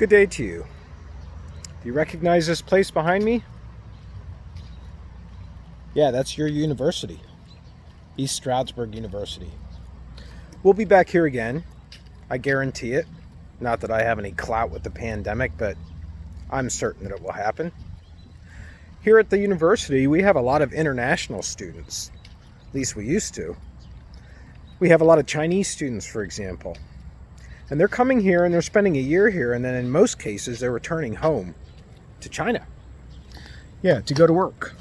Good day to you. Do you recognize this place behind me? Yeah, that's your university, East Stroudsburg University. We'll be back here again. I guarantee it. Not that I have any clout with the pandemic, but I'm certain that it will happen. Here at the university, we have a lot of international students. At least we used to. We have a lot of Chinese students, for example. And they're coming here and they're spending a year here, and then in most cases they're returning home to China. Yeah, to go to work,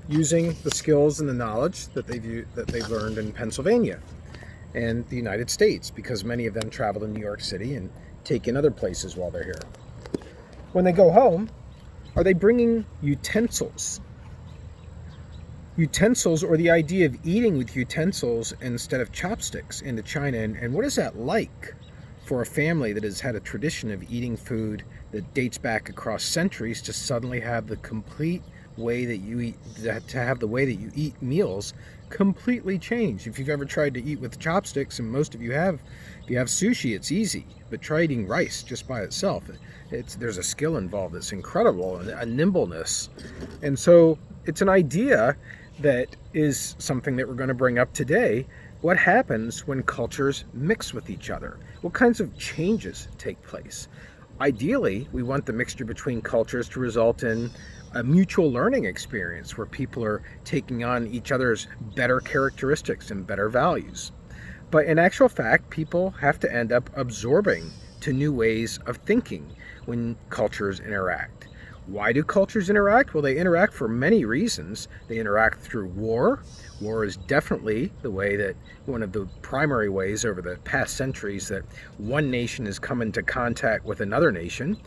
using the skills and the knowledge that they've learned in Pennsylvania and the United States, because many of them travel to New York City and take in other places while they're here. When they go home, are they bringing utensils? Utensils, or the idea of eating with utensils instead of chopsticks, into China, and what is that like for a family that has had a tradition of eating food that dates back across centuries to suddenly have the complete way that you eat, to have the way that you eat meals completely change? If you've ever tried to eat with chopsticks, and most of you have, if you have sushi, it's easy. But try eating rice just by itself. There's a skill involved that's incredible, a nimbleness. And so it's an idea that is something that we're going to bring up today. What happens when cultures mix with each other? What kinds of changes take place? Ideally, we want the mixture between cultures to result in a mutual learning experience where people are taking on each other's better characteristics and better values. But in actual fact, people have to end up absorbing to new ways of thinking when cultures interact. Why do cultures interact? Well, they interact for many reasons. They interact through war. War is definitely the way that, one of the primary ways over the past centuries that one nation has come into contact with another nation.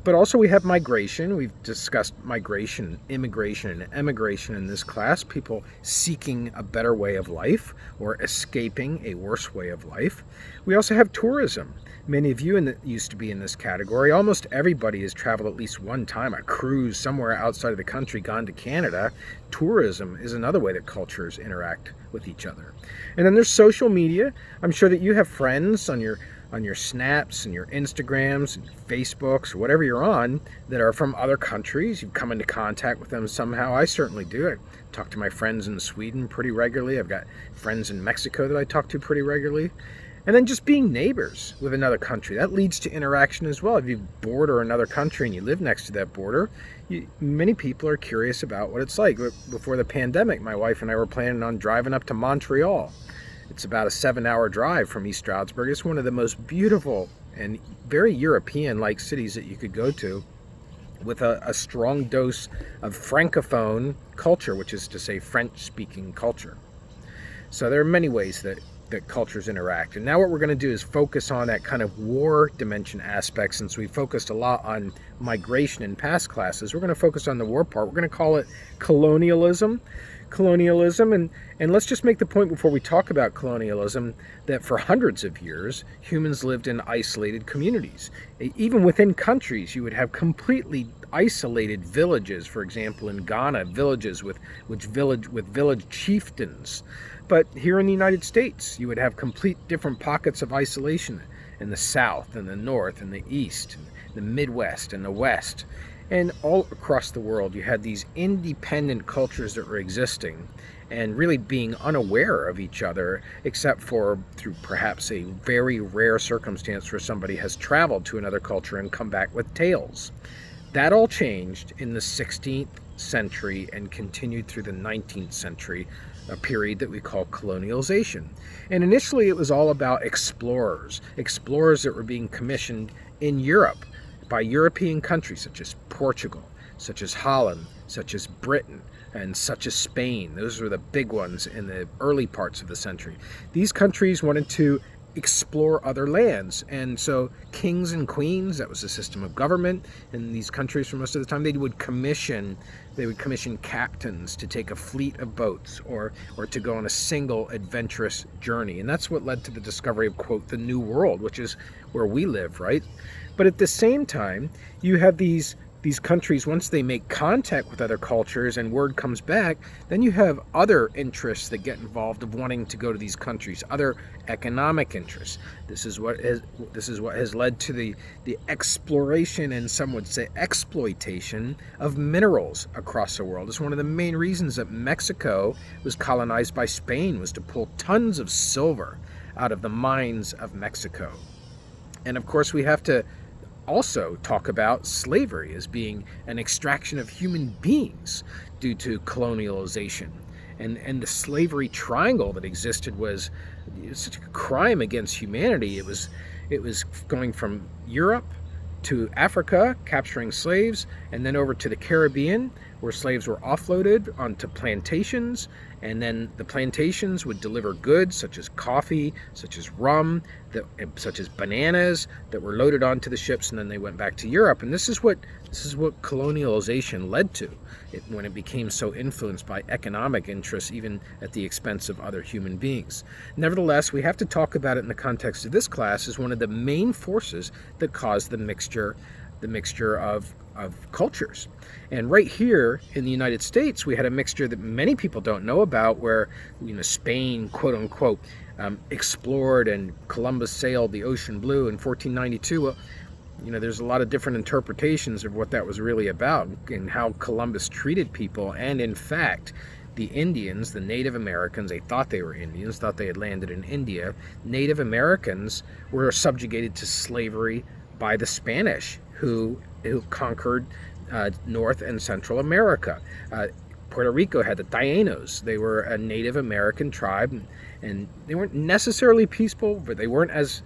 But also we have migration. We've discussed migration, immigration, and emigration in this class. People seeking a better way of life or escaping a worse way of life. We also have tourism. Many of you used to be in this category. Almost everybody has traveled at least one time, a cruise somewhere outside of the country, gone to Canada. Tourism is another way that cultures interact with each other. And then there's social media. I'm sure that you have friends on your Snaps and your Instagrams and Facebooks or whatever you're on that are from other countries. You've come into contact with them somehow. I certainly do. I talk to my friends in Sweden pretty regularly. I've got friends in Mexico that I talk to pretty regularly. And then just being neighbors with another country, that leads to interaction as well. If you border another country and you live next to that border, many people are curious about what it's like. Before the pandemic, my wife and I were planning on driving up to Montreal. It's about a 7-hour drive from East Stroudsburg. It's one of the most beautiful and very European-like cities that you could go to, with a strong dose of Francophone culture, which is to say French-speaking culture. So there are many ways that cultures interact. And now what we're going to do is focus on that kind of war dimension aspect. Since we focused a lot on migration in past classes, we're going to focus on the war part. We're going to call it colonialism. And let's just make the point before we talk about colonialism that for hundreds of years, humans lived in isolated communities. Even within countries, you would have completely isolated villages. For example, in Ghana, villages with village chieftains. But here in the United States, you would have complete different pockets of isolation in the South and the North and the East, and the Midwest and the West. And all across the world, you had these independent cultures that were existing and really being unaware of each other, except for through perhaps a very rare circumstance where somebody has traveled to another culture and come back with tales. That all changed in the 16th century and continued through the 19th century, a period that we call colonialization. And initially it was all about explorers that were being commissioned in Europe by European countries such as Portugal, such as Holland, such as Britain, and such as Spain. Those were the big ones in the early parts of the century. These countries wanted to explore other lands, and so kings and queens, that was the system of government in these countries for most of the time, they would commission captains to take a fleet of boats or to go on a single adventurous journey. And that's what led to the discovery of, quote, the New World, which is where we live, right? But at the same time, you have these these countries, once they make contact with other cultures and word comes back, then you have other interests that get involved of wanting to go to these countries, other economic interests. This is what has led to the exploration, and some would say exploitation, of minerals across the world. It's one of the main reasons that Mexico was colonized by Spain, was to pull tons of silver out of the mines of Mexico. And of course, we have to also talk about slavery as being an extraction of human beings due to colonialization. And the slavery triangle that existed was such a crime against humanity. It was going from Europe to Africa, capturing slaves, and then over to the Caribbean, where slaves were offloaded onto plantations, and then the plantations would deliver goods such as coffee, such as rum, such as bananas, that were loaded onto the ships, and then they went back to Europe. And this is what colonialization led to, when it became so influenced by economic interests, even at the expense of other human beings. Nevertheless, we have to talk about it in the context of this class as one of the main forces that caused the mixture of cultures. And right here in the United States, we had a mixture that many people don't know about, where Spain, quote unquote, explored, and Columbus sailed the ocean blue in 1492. Well, there's a lot of different interpretations of what that was really about and how Columbus treated people. And in fact, the Indians, the Native Americans, they thought they were Indians, thought they had landed in India. Native Americans were subjugated to slavery by the Spanish, who conquered North and Central America. Puerto Rico had the Taínos. They were a Native American tribe, and they weren't necessarily peaceful, but they weren't as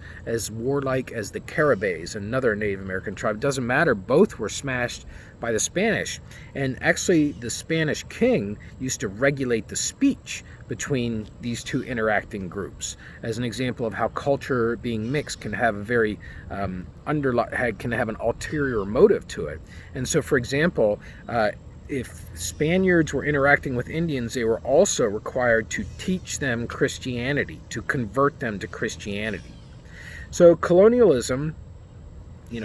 warlike as the Caribbees, another Native American tribe. It doesn't matter. Both were smashed by the Spanish. And actually, the Spanish king used to regulate the speech between these two interacting groups, as an example of how culture being mixed can have a very can have an ulterior motive to it. And so, for example, if Spaniards were interacting with Indians, they were also required to teach them Christianity, to convert them to Christianity. So colonialism,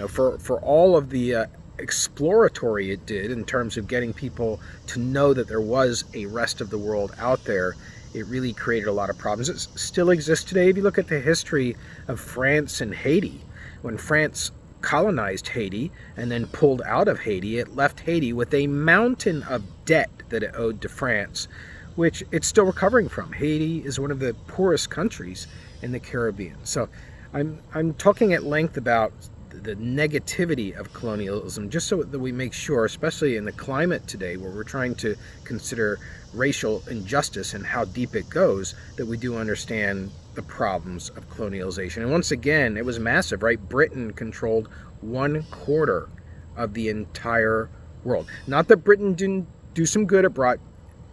for all of the exploratory it did in terms of getting people to know that there was a rest of the world out there, it really created a lot of problems. It still exists today. If you look at the history of France and Haiti, when France colonized Haiti and then pulled out of Haiti, it left Haiti with a mountain of debt that it owed to France, which it's still recovering from. Haiti is one of the poorest countries in the Caribbean. So I'm talking at length about the negativity of colonialism, just so that we make sure, especially in the climate today where we're trying to consider racial injustice and how deep it goes, that we do understand the problems of colonialization. And once again, it was massive, right? Britain controlled 1/4 of the entire world. Not that Britain didn't do some good. It brought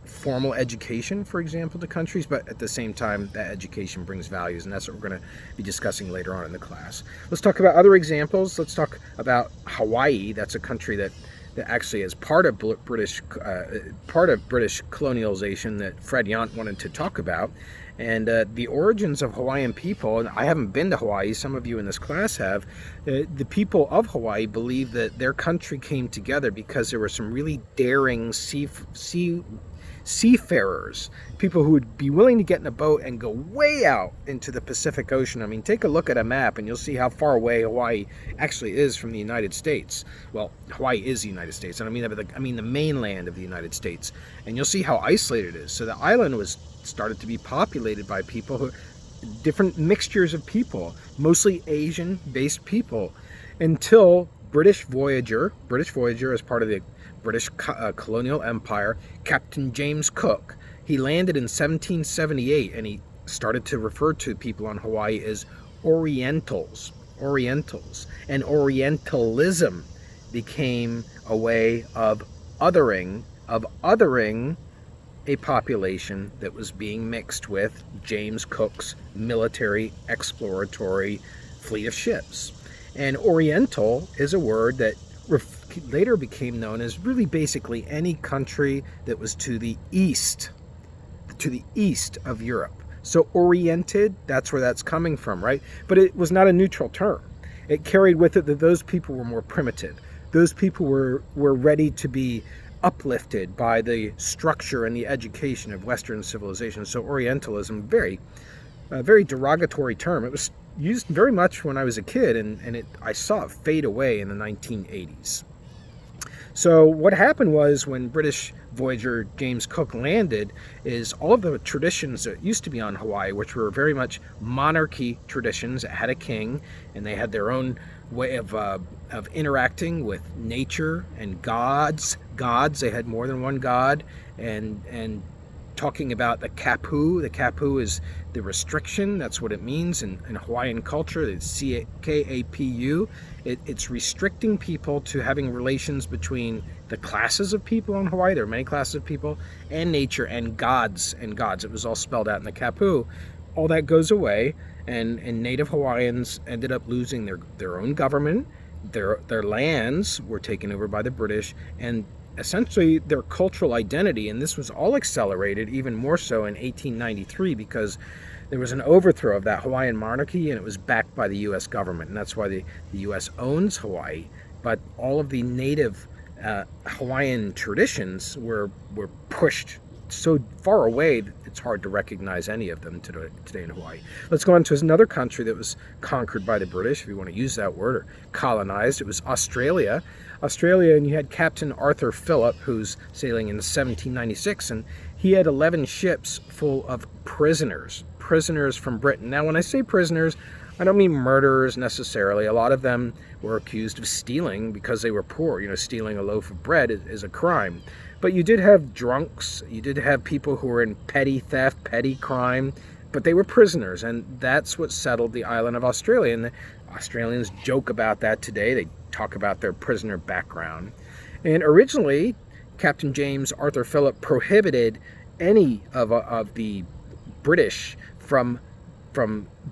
formal education, for example, to countries, but at the same time, that education brings values, and that's what we're going to be discussing later on in the class. Let's talk about other examples. Let's talk about Hawaii. That's a country that actually is part of British colonialization that Fred Yant wanted to talk about. And the origins of Hawaiian people, and I haven't been to Hawaii, some of you in this class have, the people of Hawaii believe that their country came together because there were some really daring seafarers, people who would be willing to get in a boat and go way out into the Pacific Ocean. I mean, take a look at a map and you'll see how far away Hawaii actually is from the United States. Well, Hawaii is the United States, and I mean the mainland of the United States, and you'll see how isolated it is. So the island was started to be populated by people different mixtures of people, mostly Asian-based people, until British Voyager as part of the British colonial empire, Captain James Cook. He landed in 1778, and he started to refer to people on Hawaii as Orientals. And Orientalism became a way of othering a population that was being mixed with James Cook's military exploratory fleet of ships. And Oriental is a word that later became known as really basically any country that was to the east of Europe. So oriented, that's where that's coming from, right? But it was not a neutral term. It carried with it that those people were more primitive. those people were ready to be uplifted by the structure and the education of Western civilization. So Orientalism, very derogatory term. It was used very much when I was a kid, and I saw it fade away in the 1980s. So what happened was, when British voyager James Cook landed, is all of the traditions that used to be on Hawaii, which were very much monarchy traditions that had a king, and they had their own way of interacting with nature and gods. They had more than one god, and talking about the kapu. The kapu is the restriction. That's what it means in Hawaiian culture. It's Kapu. It's restricting people to having relations between the classes of people in Hawaii. There are many classes of people, and nature, and gods. It was all spelled out in the kapu. All that goes away, and Native Hawaiians ended up losing their own government. Their lands were taken over by the British, and essentially their cultural identity. And this was all accelerated even more so in 1893, because there was an overthrow of that Hawaiian monarchy, and it was backed by the U.S. government, and that's why the U.S. owns Hawaii. But all of the native Hawaiian traditions were pushed so far away that it's hard to recognize any of them today in Hawaii. Let's go on to another country that was conquered by the British, if you want to use that word, or colonized. It was Australia. And you had Captain Arthur Phillip, who's sailing in 1796, and he had 11 ships full of prisoners from Britain. Now, when I say prisoners, I don't mean murderers necessarily. A lot of them were accused of stealing because they were poor. Stealing a loaf of bread is a crime. But you did have drunks, you did have people who were in petty theft, petty crime, but they were prisoners, and that's what settled the island of Australia. And the Australians joke about that today. They talk about their prisoner background. And originally, Captain James Arthur Phillip prohibited any of the British from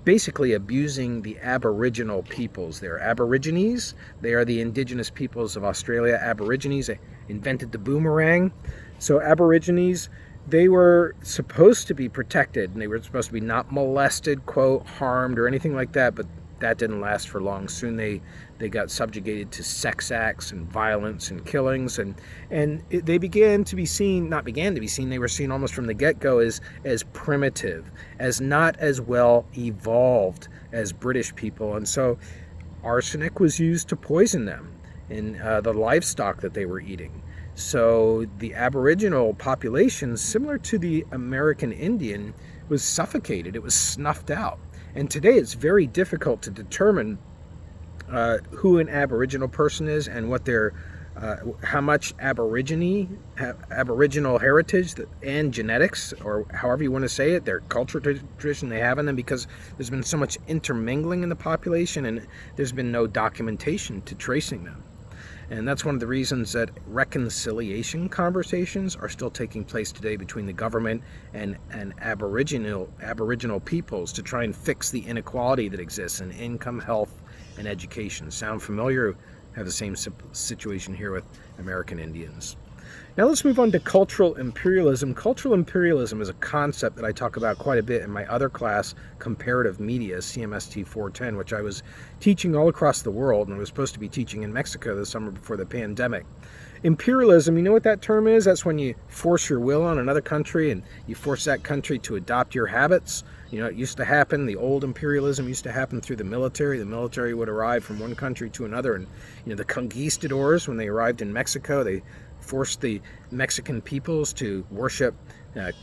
basically abusing the Aboriginal peoples. They're Aborigines. They are the indigenous peoples of Australia. Aborigines, they invented the boomerang. So Aborigines, they were supposed to be protected, and they were supposed to be not molested, quote, harmed, or anything like that, but that didn't last for long. Soon they got subjugated to sex acts and violence and killings, and they were seen almost from the get-go as primitive, as not as well evolved as British people. And so arsenic was used to poison them in the livestock that they were eating. So the Aboriginal population, similar to the American Indian, was suffocated. It was snuffed out. And today it's very difficult to determine who an Aboriginal person is and what their how much Aboriginal heritage and genetics, or however you want to say it, their cultural tradition they have in them, because there's been so much intermingling in the population, and there's been no documentation to tracing them. And that's one of the reasons that reconciliation conversations are still taking place today between the government and Aboriginal peoples to try and fix the inequality that exists in income, health, and education. Sound familiar? Have the same situation here with American Indians. Now let's move on to cultural imperialism. Cultural imperialism is a concept that I talk about quite a bit in my other class, Comparative Media, CMST 410, which I was teaching all across the world, and I was supposed to be teaching in Mexico the summer before the pandemic. Imperialism, you know what that term is? That's when you force your will on another country, and you force that country to adopt your habits. It used to happen, the old imperialism used to happen through the military. The military would arrive from one country to another, and the conquistadors, when they arrived in Mexico, they forced the Mexican peoples to worship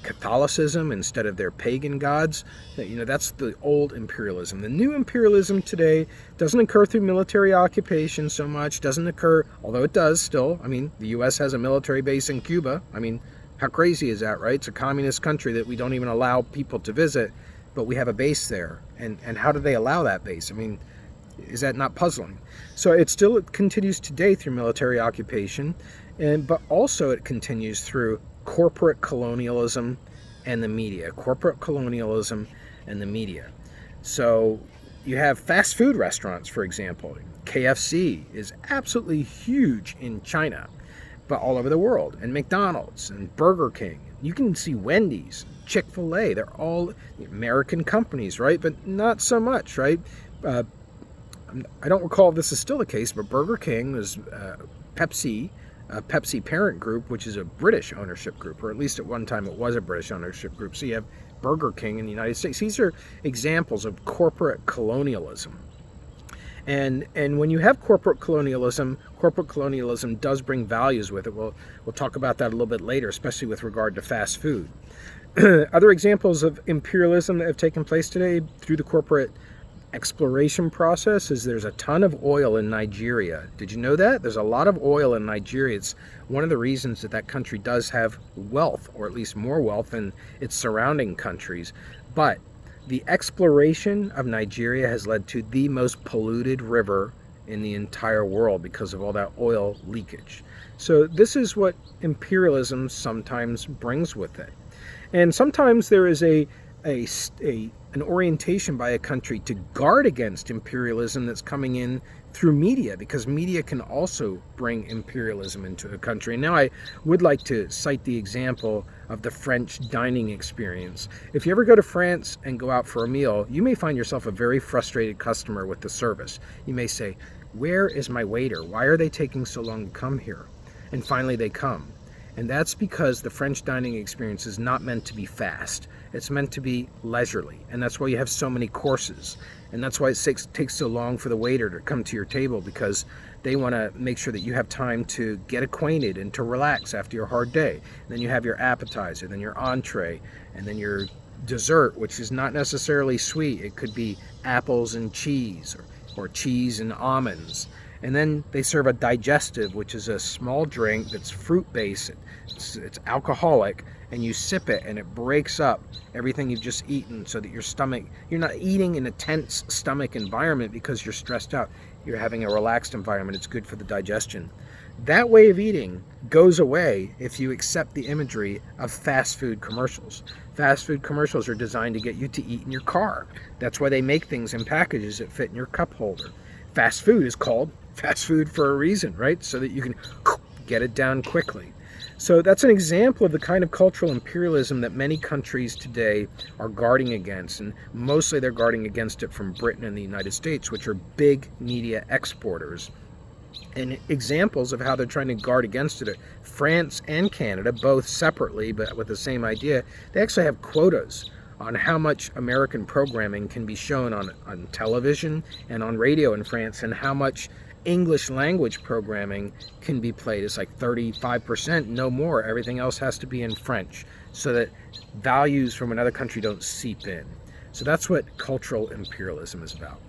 Catholicism instead of their pagan gods. That's the old imperialism. The new imperialism today doesn't occur through military occupation so much, doesn't occur, although it does still. The U.S. has a military base in Cuba. How crazy is that, right? It's a communist country that we don't even allow people to visit, but we have a base there. And how do they allow that base? Is that not puzzling? So it continues today through military occupation, but also it continues through corporate colonialism and the media. So you have fast food restaurants, for example. KFC is absolutely huge in China, but all over the world. And McDonald's and Burger King. You can see Wendy's, Chick-fil-A. They're all American companies, right? But not so much, right? I don't recall if this is still the case, but Burger King was Pepsi, Pepsi parent group, which is a British ownership group, or at least at one time it was a British ownership group. So you have Burger King in the United States. These are examples of corporate colonialism. And when you have corporate colonialism does bring values with it. We'll talk about that a little bit later, especially with regard to fast food. Other examples of imperialism that have taken place today through the corporate exploration process is there's a ton of oil in Nigeria. Did you know that? There's a lot of oil in Nigeria. It's one of the reasons that country does have wealth, or at least more wealth than its surrounding countries. But the exploration of Nigeria has led to the most polluted river in the entire world because of all that oil leakage. So this is what imperialism sometimes brings with it. And sometimes there is an orientation by a country to guard against imperialism that's coming in through media, because media can also bring imperialism into a country. And now I would like to cite the example of the French dining experience. If you ever go to France and go out for a meal, you may find yourself a very frustrated customer with the service. You may say, "Where is my waiter? Why are they taking so long to come here?" And finally they come. And that's because the French dining experience is not meant to be fast. It's meant to be leisurely. And that's why you have so many courses. And that's why it takes so long for the waiter to come to your table, because they want to make sure that you have time to get acquainted and to relax after your hard day. And then you have your appetizer, then your entree, and then your dessert, which is not necessarily sweet. It could be apples and cheese, or cheese and almonds. And then they serve a digestive, which is a small drink that's fruit-based. It's alcoholic, and you sip it, and it breaks up everything you've just eaten, so that your stomach, you're not eating in a tense stomach environment because you're stressed out. You're having a relaxed environment. It's good for the digestion. That way of eating goes away if you accept the imagery of fast food commercials. Fast food commercials are designed to get you to eat in your car. That's why they make things in packages that fit in your cup holder. Fast food is called fast food for a reason, right? So that you can get it down quickly. So that's an example of the kind of cultural imperialism that many countries today are guarding against. And mostly they're guarding against it from Britain and the United States, which are big media exporters. And examples of how they're trying to guard against it are France and Canada, both separately, but with the same idea. They actually have quotas on how much American programming can be shown on television and on radio in France, and how much English language programming can be played. It's like 35%, no more. Everything else has to be in French, so that values from another country don't seep in. So that's what cultural imperialism is about.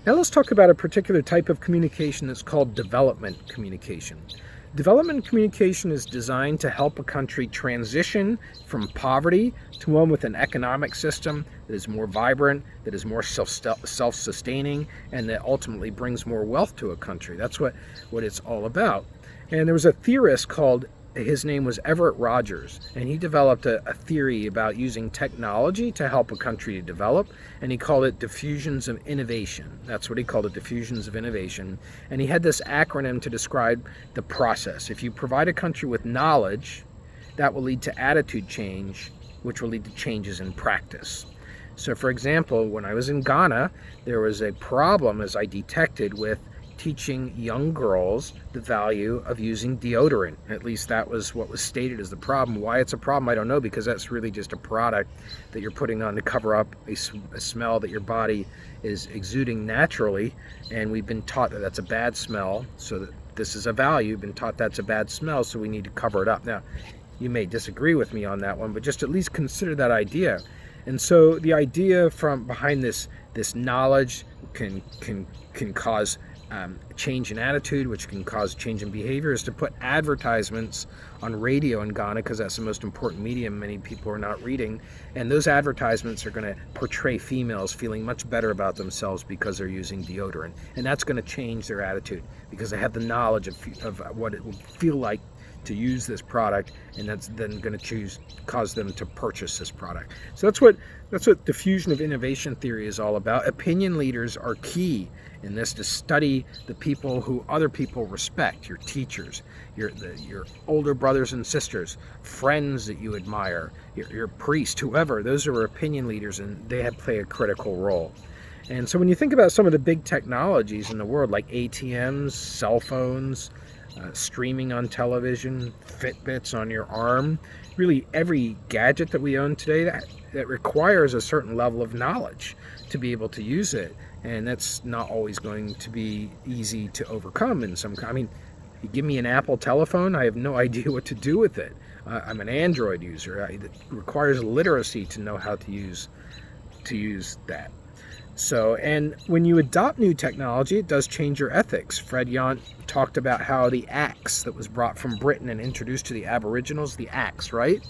Now let's talk about a particular type of communication that's called development communication. Development communication is designed to help a country transition from poverty to one with an economic system that is more vibrant, that is more self-sustaining, and that ultimately brings more wealth to a country. That's what it's all about. And there was a theorist his name was Everett Rogers, and he developed a theory about using technology to help a country to develop, and he called it diffusions of innovation. That's what he called it, diffusions of innovation. And he had this acronym to describe the process. If you provide a country with knowledge, that will lead to attitude change, which will lead to changes in practice. So for example, when I was in Ghana, there was a problem, as I detected, with teaching young girls the value of using deodorant. At least that was what was stated as the problem. Why it's a problem, I don't know, because that's really just a product that you're putting on to cover up a smell that your body is exuding naturally, and we've been taught that that's a bad smell, so that this is a value. We've been taught that's a bad smell, so we need to cover it up. Now, you may disagree with me on that one, but just at least consider that idea. And so the idea from behind this knowledge can cause change in attitude, which can cause change in behavior, is to put advertisements on radio in Ghana, because that's the most important medium many people are not reading. And those advertisements are going to portray females feeling much better about themselves because they're using deodorant. And that's going to change their attitude, because they have the knowledge of what it will feel like to use this product, and that's then going to cause them to purchase this product. So that's what diffusion of innovation theory is all about. Opinion leaders are key in this, to study the people who other people respect, your teachers, your older brothers and sisters, friends that you admire, your priest, whoever. Those are opinion leaders, and they play a critical role. And so when you think about some of the big technologies in the world, like ATMs, cell phones, streaming on television, Fitbits on your arm, really every gadget that we own today, that requires a certain level of knowledge to be able to use it. And that's not always going to be easy to overcome in some, I mean, you give me an Apple telephone, I have no idea what to do with it. I'm an Android user. It requires literacy to know how to use that. So, and when you adopt new technology, it does change your ethics. Fred Yant talked about how the axe that was brought from Britain and introduced to the Aboriginals, the axe, right?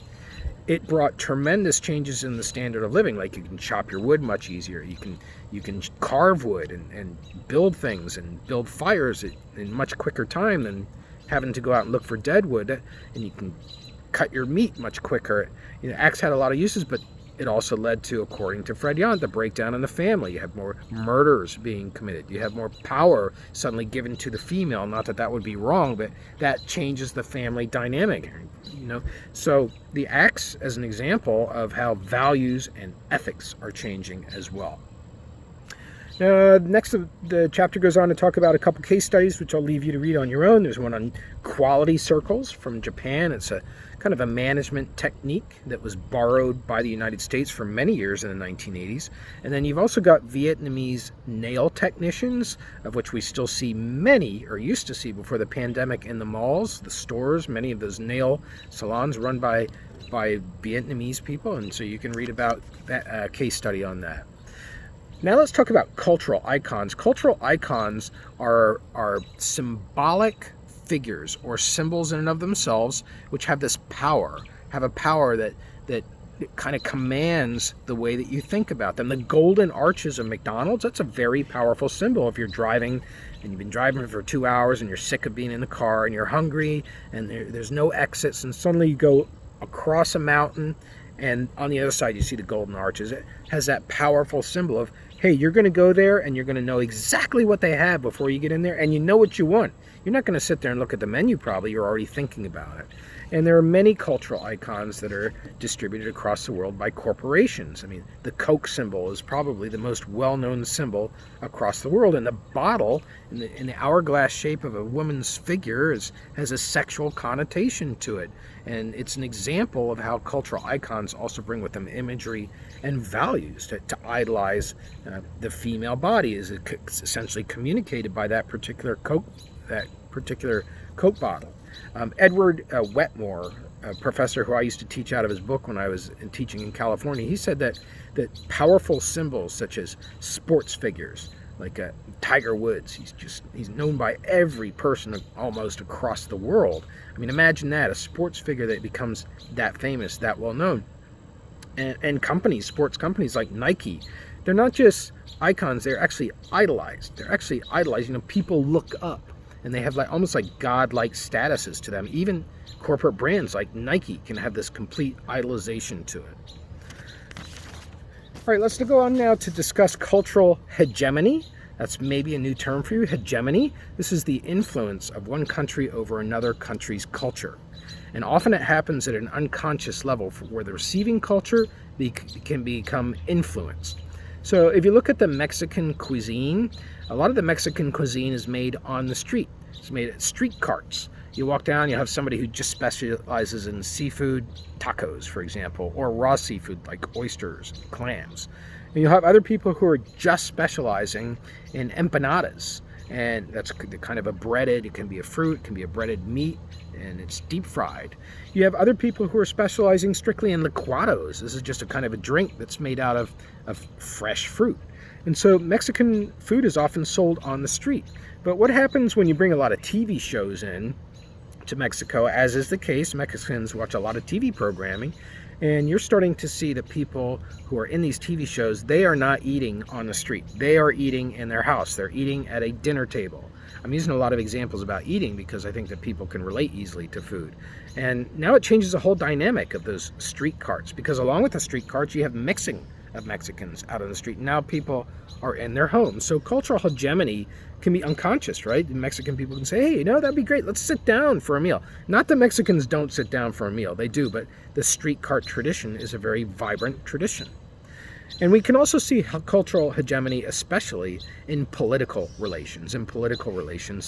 It brought tremendous changes in the standard of living. Like, you can chop your wood much easier. You can carve wood and build things and build fires in much quicker time than having to go out and look for dead wood. And you can cut your meat much quicker. You know, axe had a lot of uses, but it also led to, according to Fred Yant, the breakdown in the family. You have more murders being committed. You have more power suddenly given to the female. Not that that would be wrong, but that changes the family dynamic. You know, so the axe as an example of how values and ethics are changing as well. Next, the chapter goes on to talk about a couple case studies, which I'll leave you to read on your own. There's one on quality circles from Japan. It's a kind of a management technique that was borrowed by the United States for many years in the 1980s. And then you've also got Vietnamese nail technicians, of which we still see many, or used to see before the pandemic, in the malls, the stores, many of those nail salons run by Vietnamese people. And so you can read about that case study on that. Now let's talk about cultural icons. Cultural icons are symbolic figures or symbols in and of themselves, which have this power, have a power that kind of commands the way that you think about them. The golden arches of McDonald's, that's a very powerful symbol. If you're driving and you've been driving for 2 hours and you're sick of being in the car and you're hungry and there's no exits, and suddenly you go across a mountain and on the other side you see the golden arches, it has that powerful symbol of, hey, you're going to go there and you're going to know exactly what they have before you get in there, and you know what you want. You're not going to sit there and look at the menu probably, you're already thinking about it. And there are many cultural icons that are distributed across the world by corporations. I mean, the Coke symbol is probably the most well-known symbol across the world, and the bottle in the hourglass shape of a woman's figure has a sexual connotation to it. And it's an example of how cultural icons also bring with them imagery and values. To idolize the female body is essentially communicated by that particular Coke bottle. Edward Wetmore, a professor who I used to teach out of his book when I was teaching in California, he said that powerful symbols such as sports figures, like Tiger Woods, he's known by every person almost across the world. I mean, imagine that, a sports figure that becomes that famous, that well known. And companies, sports companies like Nike, they're not just icons, they're actually idolized. They're actually idolized. You know, people look up and they have almost like godlike statuses to them. Even corporate brands like Nike can have this complete idolization to it. All right, let's go on now to discuss cultural hegemony. That's maybe a new term for you, hegemony. This is the influence of one country over another country's culture. And often it happens at an unconscious level where the receiving culture can become influenced. So if you look at the Mexican cuisine, a lot of the Mexican cuisine is made on the street. It's made at street carts. You walk down, you have somebody who just specializes in seafood, tacos, for example, or raw seafood like oysters, clams. And you'll have other people who are just specializing in empanadas. And that's kind of a breaded, it can be a fruit, it can be a breaded meat, and it's deep fried. You have other people who are specializing strictly in licuados. This is just a kind of a drink that's made out of fresh fruit. And so Mexican food is often sold on the street. But what happens when you bring a lot of TV shows in to Mexico, as is the case, Mexicans watch a lot of TV programming, and you're starting to see the people who are in these TV shows, they are not eating on the street. They are eating in their house. They're eating at a dinner table. I'm using a lot of examples about eating because I think that people can relate easily to food. And now it changes the whole dynamic of those street carts, because along with the street carts, you have mixing of Mexicans out on the street. Now people are in their homes. So cultural hegemony can be unconscious, right? The Mexican people can say, hey, you know, that'd be great. Let's sit down for a meal. Not that Mexicans don't sit down for a meal. They do, but the street cart tradition is a very vibrant tradition. And we can also see how cultural hegemony, especially in political relations.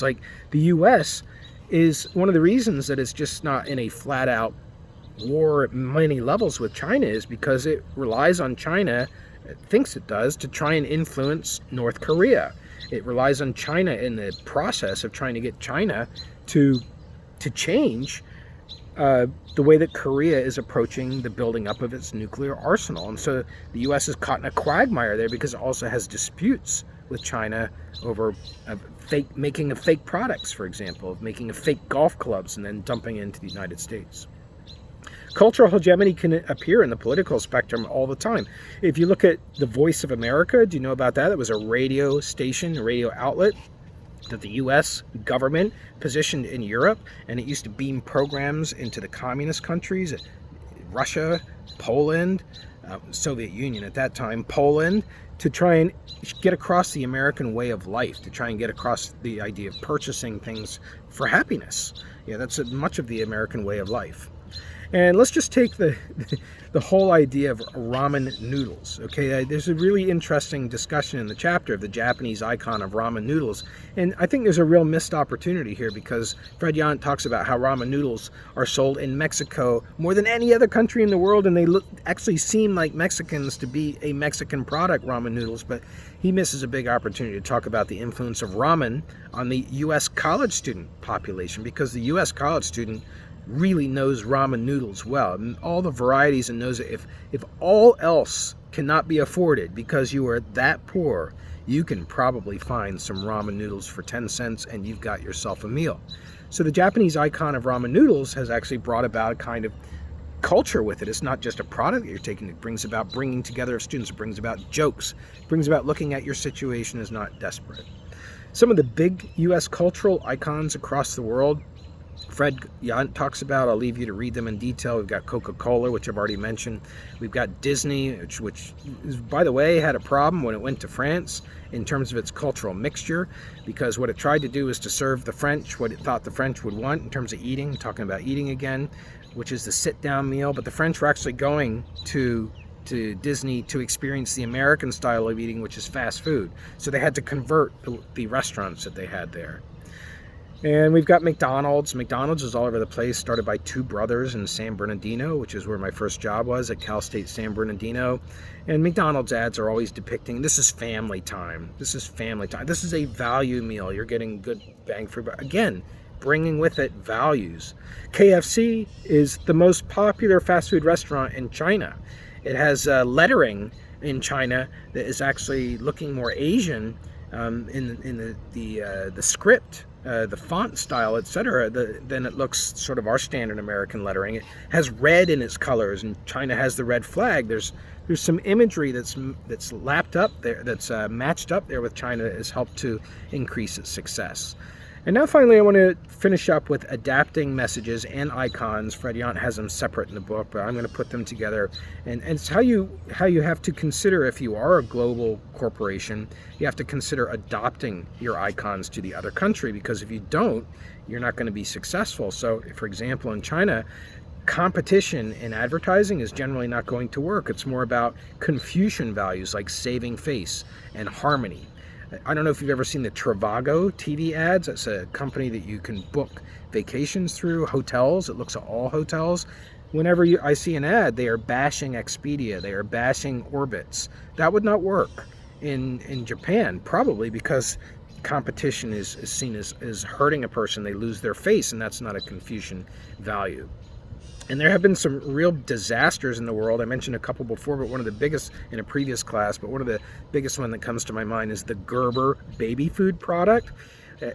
Like the U.S. is one of the reasons that it's just not in a flat-out war at many levels with China is because it relies on China, it thinks it does, to try and influence North Korea. It relies on China in the process of trying to get China to change the way that Korea is approaching the building up of its nuclear arsenal. And so the U.S. is caught in a quagmire there because it also has disputes with China over making of fake products, for example, of making of fake golf clubs and then dumping into the United States. Cultural hegemony can appear in the political spectrum all the time. If you look at the Voice of America, do you know about that? It was a radio station, a radio outlet that the U.S. government positioned in Europe, and it used to beam programs into the communist countries, Russia, Poland, Soviet Union at that time, Poland, to try and get across the American way of life, to try and get across the idea of purchasing things for happiness. Yeah, that's much of the American way of life. And let's just take the whole idea of ramen noodles. Okay, there's a really interesting discussion in the chapter of the Japanese icon of ramen noodles. And I think there's a real missed opportunity here because Fred Yant talks about how ramen noodles are sold in Mexico more than any other country in the world. And they actually seem like Mexicans to be a Mexican product, ramen noodles. But he misses a big opportunity to talk about the influence of ramen on the U.S. college student population, because the U.S. college student really knows ramen noodles well, and all the varieties, and knows that if all else cannot be afforded because you are that poor, you can probably find some ramen noodles for 10 cents and you've got yourself a meal. So the Japanese icon of ramen noodles has actually brought about a kind of culture with it. It's not just a product that you're taking. It brings about bringing together of students. It brings about jokes. It brings about looking at your situation as not desperate. Some of the big U.S. cultural icons across the world, Fred Yant talks about. I'll leave you to read them in detail. We've got Coca-Cola, which I've already mentioned. We've got Disney, which by the way, had a problem when it went to France in terms of its cultural mixture, because what it tried to do is to serve the French what it thought the French would want in terms of eating, talking about eating again, which is the sit-down meal. But the French were actually going to Disney to experience the American style of eating, which is fast food. So they had to convert the restaurants that they had there. And we've got McDonald's. McDonald's is all over the place, started by two brothers in San Bernardino, which is where my first job was, at Cal State San Bernardino. And McDonald's ads are always depicting, this is family time. This is family time. This is a value meal. You're getting good bang for buck. Again, bringing with it values. KFC is the most popular fast food restaurant in China. It has lettering in China that is actually looking more Asian in the script. The font style, etc., then it looks sort of our standard American lettering. It has red in its colors, and China has the red flag. There's some imagery that's lapped up there, that's matched up there with China, that has helped to increase its success. And now finally, I want to finish up with adapting messages and icons. Fred Yant has them separate in the book, but I'm going to put them together. And it's how you have to consider, if you are a global corporation, you have to consider adopting your icons to the other country, because if you don't, you're not going to be successful. So, for example, in China, competition in advertising is generally not going to work. It's more about Confucian values like saving face and harmony. I don't know if you've ever seen the Trivago TV ads. It's a company that you can book vacations through, hotels. It looks at all hotels. Whenever I see an ad, they are bashing Expedia. They are bashing Orbitz. That would not work in Japan, probably because competition is seen as hurting a person. They lose their face, and that's not a Confucian value. And there have been some real disasters in the world. I mentioned a couple before, but one of the biggest in a previous class, but one of the biggest one that comes to my mind is the Gerber baby food product.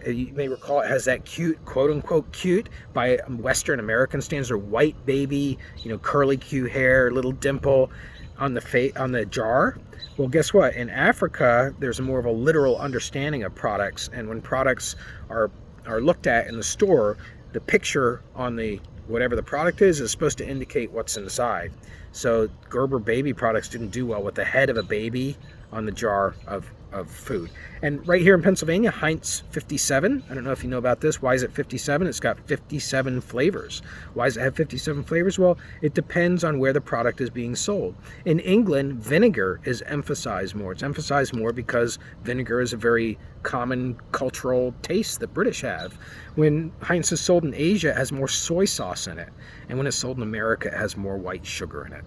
You may recall it has that cute, quote-unquote cute, by Western American standards, or white baby, curly Q hair, little dimple on the jar. Well, guess what? In Africa, there's more of a literal understanding of products, and when products are looked at in the store, the picture on the whatever the product is supposed to indicate what's inside. So Gerber baby products didn't do well with the head of a baby on the jar of of food. And right here in Pennsylvania, Heinz 57. I don't know if you know about this. Why is it 57? It's got 57 flavors. Why does it have 57 flavors? Well, it depends on where the product is being sold. In England, vinegar is emphasized more. It's emphasized more because vinegar is a very common cultural taste that British have. When Heinz is sold in Asia, it has more soy sauce in it. And when it's sold in America, it has more white sugar in it.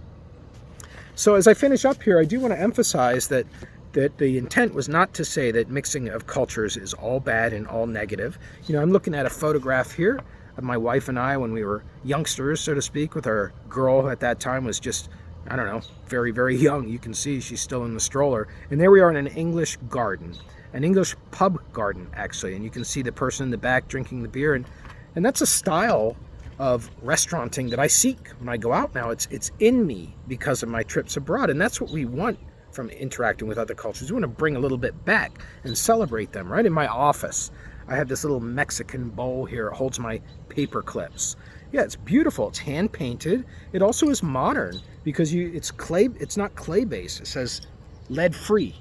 So as I finish up here, I do want to emphasize that the intent was not to say that mixing of cultures is all bad and all negative. You know, I'm looking at a photograph here of my wife and I when we were youngsters, so to speak, with our girl at that time was just, I don't know, very, very young. You can see she's still in the stroller. And there we are in an English garden, an English pub garden, actually. And you can see the person in the back drinking the beer. And that's a style of restauranting that I seek when I go out now. It's in me because of my trips abroad. And that's what we want from interacting with other cultures. We want to bring a little bit back and celebrate them. Right in my office, I have this little Mexican bowl here. It holds my paper clips. Yeah, it's beautiful. It's hand painted. It also is modern because it's clay. It's not clay based. It says lead free.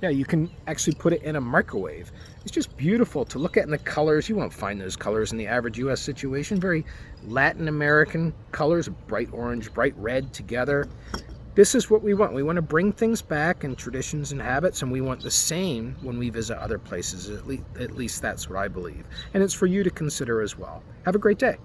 Yeah, you can actually put it in a microwave. It's just beautiful to look at in the colors. You won't find those colors in the average U.S. situation. Very Latin American colors, bright orange, bright red together. This is what we want. We want to bring things back and traditions and habits, and we want the same when we visit other places. At least that's what I believe. And it's for you to consider as well. Have a great day.